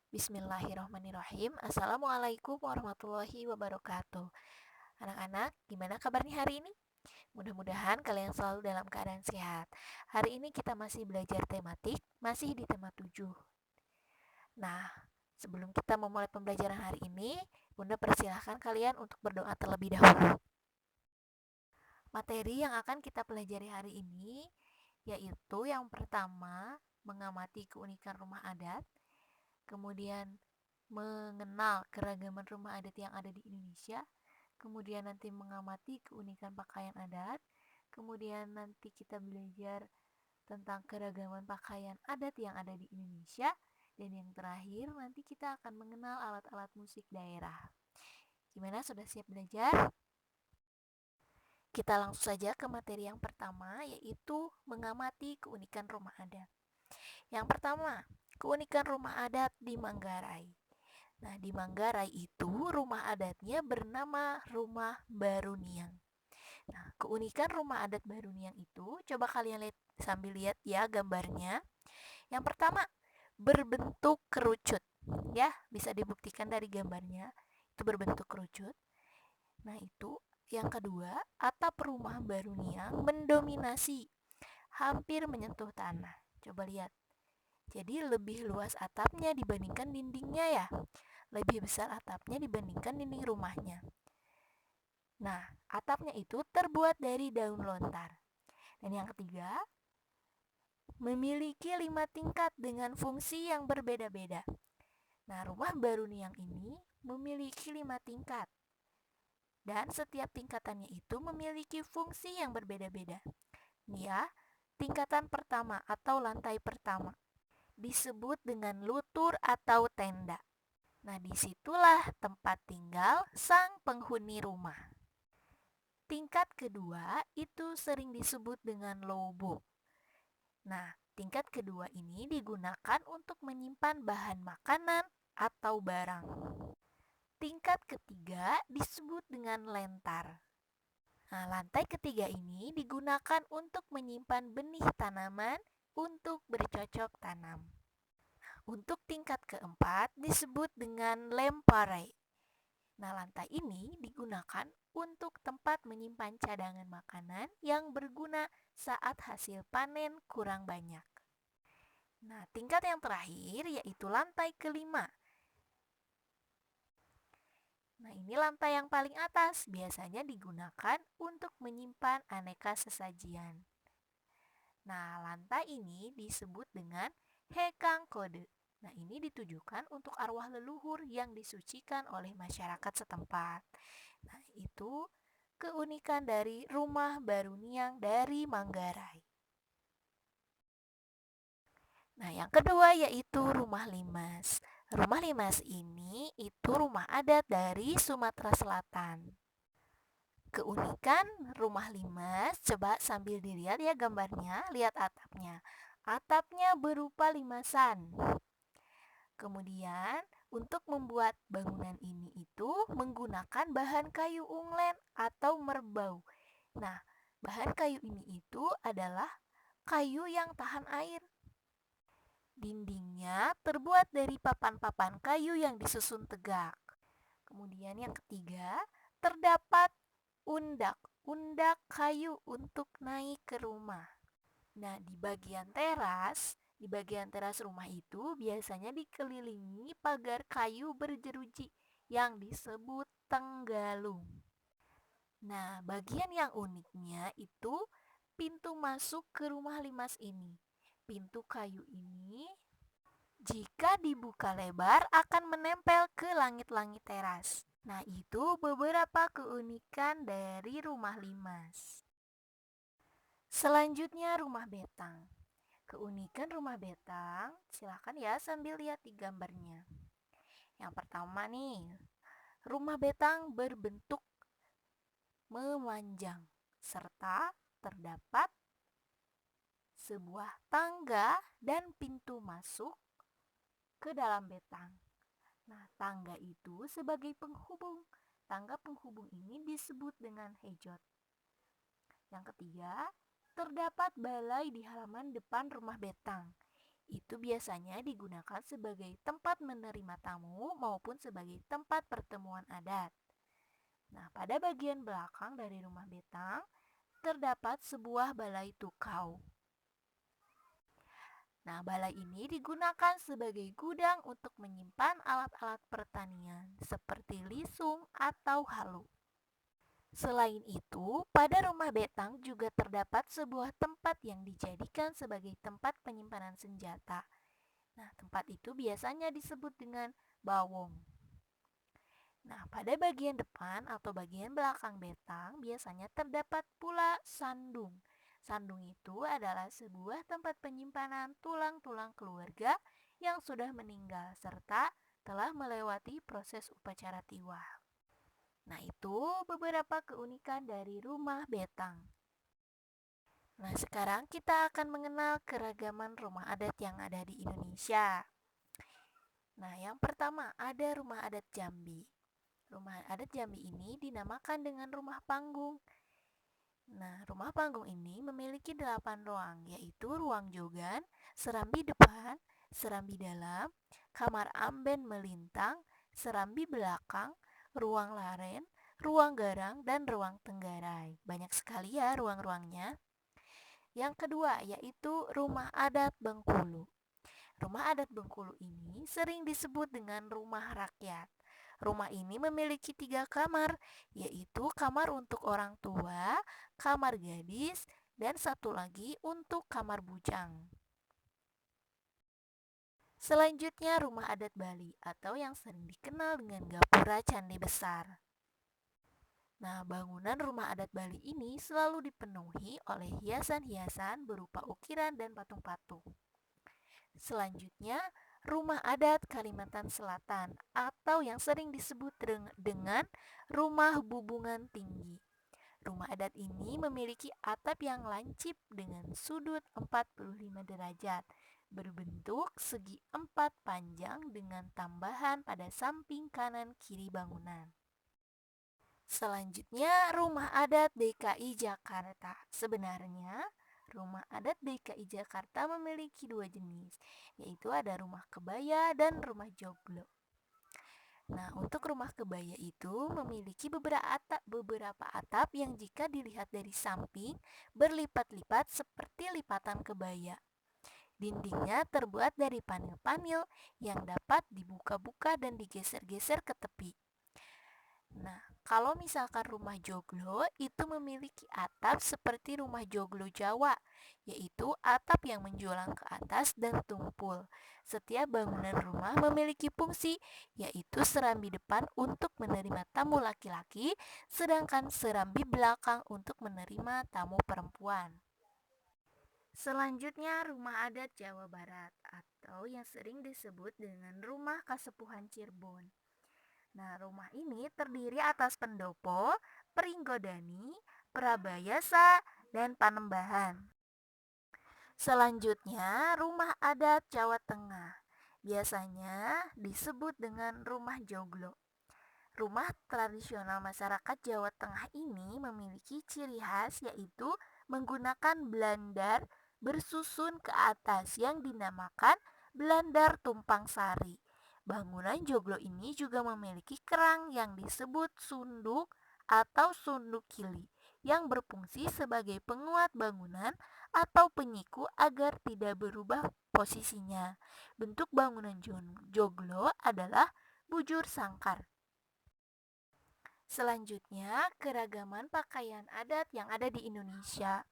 Bismillahirrahmanirrahim. Assalamualaikum warahmatullahi wabarakatuh. Anak-anak, gimana kabarnya hari ini? Mudah-mudahan kalian selalu dalam keadaan sehat. Hari ini kita masih belajar tematik, masih di tema 7. Nah, sebelum kita memulai pembelajaran hari ini, Bunda persilahkan kalian untuk berdoa terlebih dahulu. Materi yang akan kita pelajari hari ini yaitu yang pertama, mengamati keunikan rumah adat, kemudian mengenal keragaman rumah adat yang ada di Indonesia, kemudian nanti mengamati keunikan pakaian adat, kemudian nanti kita belajar tentang keragaman pakaian adat yang ada di Indonesia, dan yang terakhir nanti kita akan mengenal alat-alat musik daerah. Gimana, sudah siap belajar? Kita langsung saja ke materi yang pertama, yaitu mengamati keunikan rumah adat. Yang pertama, keunikan rumah adat di Manggarai. Nah, di Manggarai itu rumah adatnya bernama Rumah Baruniang. Nah, keunikan rumah adat Baruniang itu, coba kalian lihat sambil lihat ya gambarnya. Yang pertama, berbentuk kerucut. Ya, bisa dibuktikan dari gambarnya. Itu berbentuk kerucut. Nah, itu yang kedua, atap rumah Baruniang mendominasi, hampir menyentuh tanah. Coba lihat. Jadi lebih luas atapnya dibandingkan dindingnya ya. Lebih besar atapnya dibandingkan dinding rumahnya. Nah, atapnya itu terbuat dari daun lontar. Dan yang ketiga, memiliki 5 tingkat dengan fungsi yang berbeda-beda. Nah, rumah Baruniang ini memiliki 5 tingkat. Dan setiap tingkatannya itu memiliki fungsi yang berbeda-beda. Nih ya, tingkatan pertama atau lantai pertama disebut dengan lutur atau tenda. Nah, disitulah tempat tinggal sang penghuni rumah. Tingkat kedua itu sering disebut dengan lobo. Nah, tingkat kedua ini digunakan untuk menyimpan bahan makanan atau barang. Tingkat ketiga disebut dengan lentar. Nah, lantai ketiga ini digunakan untuk menyimpan benih tanaman untuk bercocok tanam. Untuk tingkat keempat disebut dengan lempare. Nah, lantai ini digunakan untuk tempat menyimpan cadangan makanan yang berguna saat hasil panen kurang banyak. Nah, tingkat yang terakhir yaitu lantai kelima. Nah, ini lantai yang paling atas, biasanya digunakan untuk menyimpan aneka sesajian. Nah, lantai ini disebut dengan hekang kode. Nah, ini ditujukan untuk arwah leluhur yang disucikan oleh masyarakat setempat. Nah, itu keunikan dari rumah Baruniang dari Manggarai. Nah, yang kedua yaitu rumah limas. Rumah limas ini itu rumah adat dari Sumatera Selatan. Keunikan rumah limas, coba sambil dilihat ya gambarnya, lihat atapnya. Atapnya berupa limasan. Kemudian untuk membuat bangunan ini itu menggunakan bahan kayu unglen atau merbau. Nah, bahan kayu ini itu adalah kayu yang tahan air. Dindingnya terbuat dari papan-papan kayu yang disusun tegak. Kemudian yang ketiga, terdapat undak kayu untuk naik ke rumah. Nah, di bagian teras rumah itu biasanya dikelilingi pagar kayu berjeruji yang disebut tenggalung. Nah, bagian yang uniknya itu pintu masuk ke rumah limas ini. Pintu kayu ini jika dibuka lebar akan menempel ke langit-langit teras. Nah, itu beberapa keunikan dari rumah limas. Selanjutnya rumah betang. Keunikan rumah betang, silahkan ya sambil lihat di gambarnya. Yang pertama nih, rumah betang berbentuk memanjang serta terdapat sebuah tangga dan pintu masuk ke dalam betang. Nah, tangga itu sebagai penghubung. Tangga penghubung ini disebut dengan hejot. Yang ketiga, terdapat balai di halaman depan rumah betang. Itu biasanya digunakan sebagai tempat menerima tamu maupun sebagai tempat pertemuan adat. Nah, pada bagian belakang dari rumah betang terdapat sebuah balai tukau. Nah, balai ini digunakan sebagai gudang untuk menyimpan alat-alat pertanian seperti lisung atau halu. Selain itu, pada rumah betang juga terdapat sebuah tempat yang dijadikan sebagai tempat penyimpanan senjata. Nah, tempat itu biasanya disebut dengan bawong. Nah, pada bagian depan atau bagian belakang betang biasanya terdapat pula sandung. Sandung itu adalah sebuah tempat penyimpanan tulang-tulang keluarga yang sudah meninggal serta telah melewati proses upacara tiwah. Nah, itu beberapa keunikan dari rumah betang. Nah, sekarang kita akan mengenal keragaman rumah adat yang ada di Indonesia. Nah, yang pertama ada rumah adat Jambi. Rumah adat Jambi ini dinamakan dengan rumah panggung. Nah, rumah panggung ini memiliki 8 ruang, yaitu ruang jogan, serambi depan, serambi dalam, kamar amben melintang, serambi belakang, ruang laren, ruang garang, dan ruang tenggarai. Banyak sekali ya ruang-ruangnya. Yang kedua yaitu rumah adat Bengkulu. Rumah adat Bengkulu ini sering disebut dengan rumah rakyat. Rumah ini memiliki 3 kamar, yaitu kamar untuk orang tua, kamar gadis, dan satu lagi untuk kamar bujang. Selanjutnya rumah adat Bali atau yang sering dikenal dengan Gapura Candi Besar. Nah, bangunan rumah adat Bali ini selalu dipenuhi oleh hiasan-hiasan berupa ukiran dan patung-patung. Selanjutnya, rumah adat Kalimantan Selatan atau yang sering disebut dengan rumah bubungan tinggi. Rumah adat ini memiliki atap yang lancip dengan sudut 45 derajat, berbentuk segi 4 panjang dengan tambahan pada samping kanan kiri bangunan. Selanjutnya, rumah adat DKI Jakarta. Sebenarnya, rumah adat DKI Jakarta memiliki 2 jenis, yaitu ada rumah kebaya dan rumah joglo. Nah, untuk rumah kebaya itu memiliki beberapa atap yang jika dilihat dari samping berlipat-lipat seperti lipatan kebaya. Dindingnya terbuat dari panel-panel yang dapat dibuka-buka dan digeser-geser ke tepi. Nah, kalau misalkan rumah joglo itu memiliki atap seperti rumah joglo Jawa, yaitu atap yang menjulang ke atas dan tumpul. Setiap bangunan rumah memiliki fungsi, yaitu serambi depan untuk menerima tamu laki-laki, sedangkan serambi belakang untuk menerima tamu perempuan. Selanjutnya rumah adat Jawa Barat atau yang sering disebut dengan rumah Kasepuhan Cirebon. Nah, rumah ini terdiri atas pendopo, peringgodani, prabayasa, dan panembahan. Selanjutnya, rumah adat Jawa Tengah. Biasanya disebut dengan rumah joglo. Rumah tradisional masyarakat Jawa Tengah ini memiliki ciri khas yaitu menggunakan blandar bersusun ke atas yang dinamakan blandar tumpang sari. Bangunan joglo ini juga memiliki kerang yang disebut sunduk atau sunduk kili yang berfungsi sebagai penguat bangunan atau penyiku agar tidak berubah posisinya. Bentuk bangunan joglo adalah bujur sangkar. Selanjutnya, keragaman pakaian adat yang ada di Indonesia.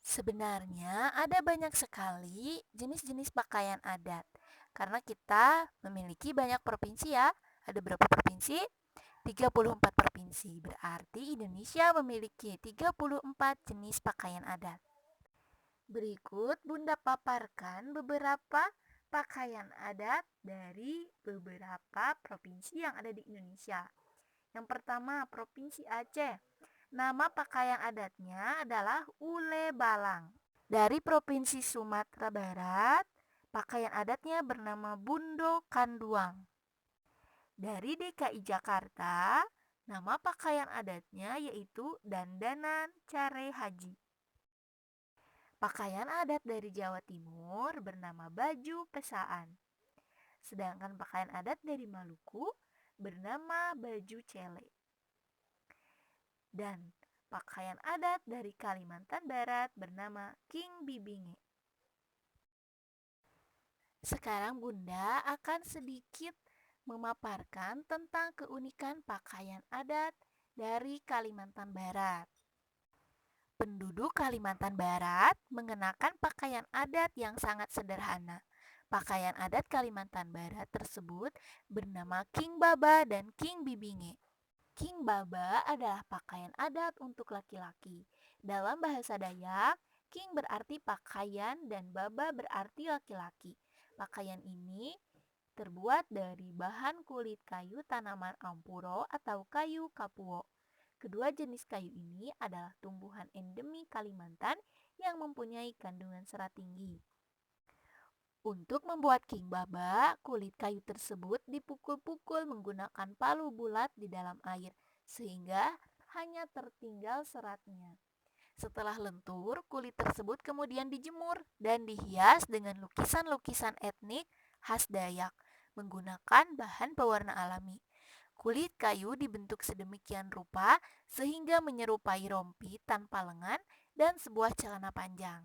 Sebenarnya ada banyak sekali jenis-jenis pakaian adat. Karena kita memiliki banyak provinsi ya. Ada berapa provinsi? 34 provinsi. Berarti Indonesia memiliki 34 jenis pakaian adat. Berikut Bunda paparkan beberapa pakaian adat dari beberapa provinsi yang ada di Indonesia. Yang pertama, Provinsi Aceh. Nama pakaian adatnya adalah ule balang. Dari Provinsi Sumatera Barat, pakaian adatnya bernama bundo kanduang. Dari DKI Jakarta, nama pakaian adatnya yaitu dandanan care haji. Pakaian adat dari Jawa Timur bernama baju pesaan. Sedangkan pakaian adat dari Maluku bernama baju cele. Dan pakaian adat dari Kalimantan Barat bernama king bibinge. Sekarang Bunda akan sedikit memaparkan tentang keunikan pakaian adat dari Kalimantan Barat. Penduduk Kalimantan Barat mengenakan pakaian adat yang sangat sederhana. Pakaian adat Kalimantan Barat tersebut bernama King Baba dan King Bibinge. King Baba adalah pakaian adat untuk laki-laki. Dalam bahasa Dayak, King berarti pakaian dan Baba berarti laki-laki. Pakaian ini terbuat dari bahan kulit kayu tanaman ampuro atau kayu kapuo. Kedua jenis kayu ini adalah tumbuhan endemi Kalimantan yang mempunyai kandungan serat tinggi. Untuk membuat king baba, kulit kayu tersebut dipukul-pukul menggunakan palu bulat di dalam air, sehingga hanya tertinggal seratnya. Setelah lentur, kulit tersebut kemudian dijemur dan dihias dengan lukisan-lukisan etnik khas Dayak menggunakan bahan pewarna alami. Kulit kayu dibentuk sedemikian rupa sehingga menyerupai rompi tanpa lengan dan sebuah celana panjang.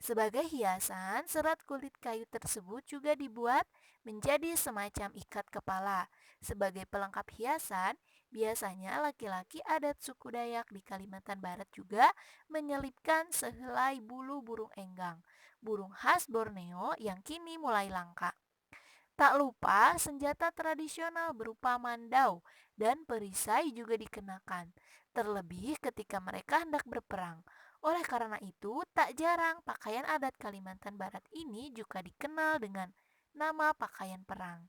Sebagai hiasan, serat kulit kayu tersebut juga dibuat menjadi semacam ikat kepala. Sebagai pelengkap hiasan, biasanya laki-laki adat suku Dayak di Kalimantan Barat juga menyelipkan sehelai bulu burung enggang, burung khas Borneo yang kini mulai langka. Tak lupa, senjata tradisional berupa mandau dan perisai juga dikenakan, terlebih ketika mereka hendak berperang. Oleh karena itu, tak jarang pakaian adat Kalimantan Barat ini juga dikenal dengan nama pakaian perang.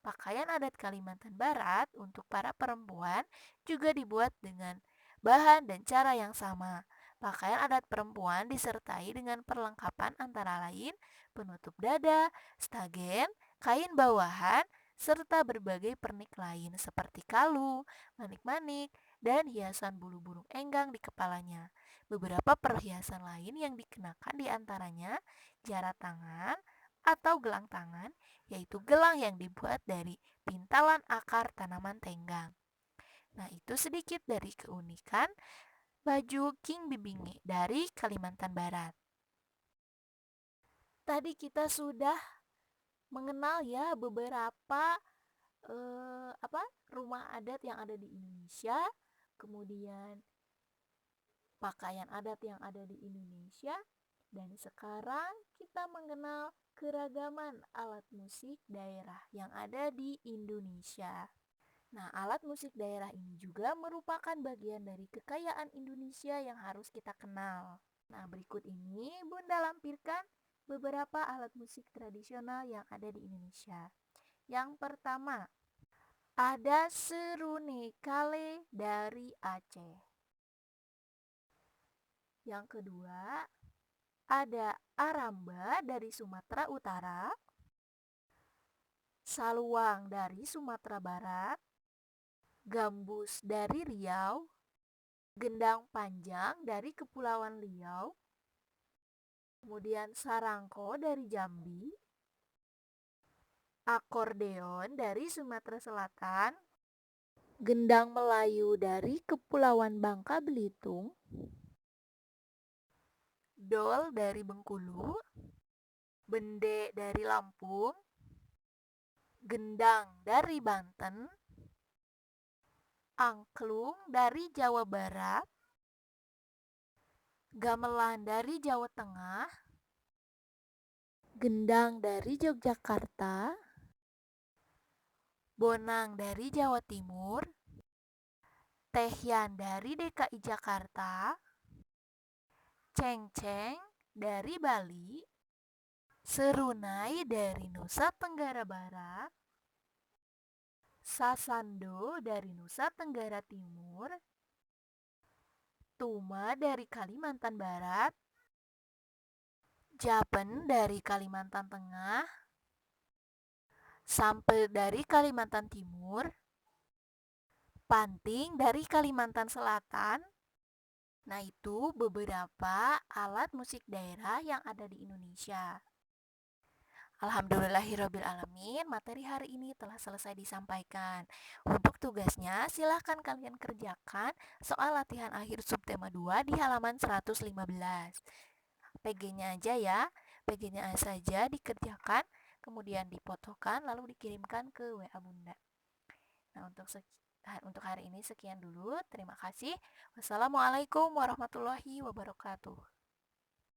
Pakaian adat Kalimantan Barat untuk para perempuan juga dibuat dengan bahan dan cara yang sama. Pakaian adat perempuan disertai dengan perlengkapan antara lain penutup dada, stagen, kain bawahan, serta berbagai pernik lain seperti kalu, manik-manik, dan hiasan bulu burung enggang di kepalanya. Beberapa perhiasan lain yang dikenakan diantaranya jara tangan atau gelang tangan, yaitu gelang yang dibuat dari pintalan akar tanaman tenggang. Nah, itu sedikit dari keunikan baju King Bibinge dari Kalimantan Barat. Tadi kita sudah mengenal ya beberapa rumah adat yang ada di Indonesia, kemudian pakaian adat yang ada di Indonesia, dan sekarang kita mengenal keragaman alat musik daerah yang ada di Indonesia. Nah, alat musik daerah ini juga merupakan bagian dari kekayaan Indonesia yang harus kita kenal. Nah, berikut ini Bunda lampirkan beberapa alat musik tradisional yang ada di Indonesia. Yang pertama, ada serune kale dari Aceh. Yang kedua, ada aramba dari Sumatera Utara, saluang dari Sumatera Barat, gambus dari Riau, gendang panjang dari Kepulauan Riau, kemudian sarangko dari Jambi, akordeon dari Sumatera Selatan, gendang Melayu dari Kepulauan Bangka Belitung, dol dari Bengkulu, bende dari Lampung, gendang dari Banten, angklung dari Jawa Barat, gamelan dari Jawa Tengah, gendang dari Yogyakarta, bonang dari Jawa Timur, tehyan dari DKI Jakarta, cengceng dari Bali, serunai dari Nusa Tenggara Barat, sasando dari Nusa Tenggara Timur, tuma dari Kalimantan Barat, japen dari Kalimantan Tengah, sampel dari Kalimantan Timur, panting dari Kalimantan Selatan, Nah, itu beberapa alat musik daerah yang ada di Indonesia. Alhamdulillahirrabbilalamin, materi hari ini telah selesai disampaikan. Untuk tugasnya, silahkan kalian kerjakan soal latihan akhir subtema 2 di halaman 115. PG-nya aja ya, PG-nya saja dikerjakan, kemudian difotokan, lalu dikirimkan ke WA Bunda. Nah, untuk hari ini sekian dulu. Terima kasih. Wassalamualaikum warahmatullahi wabarakatuh.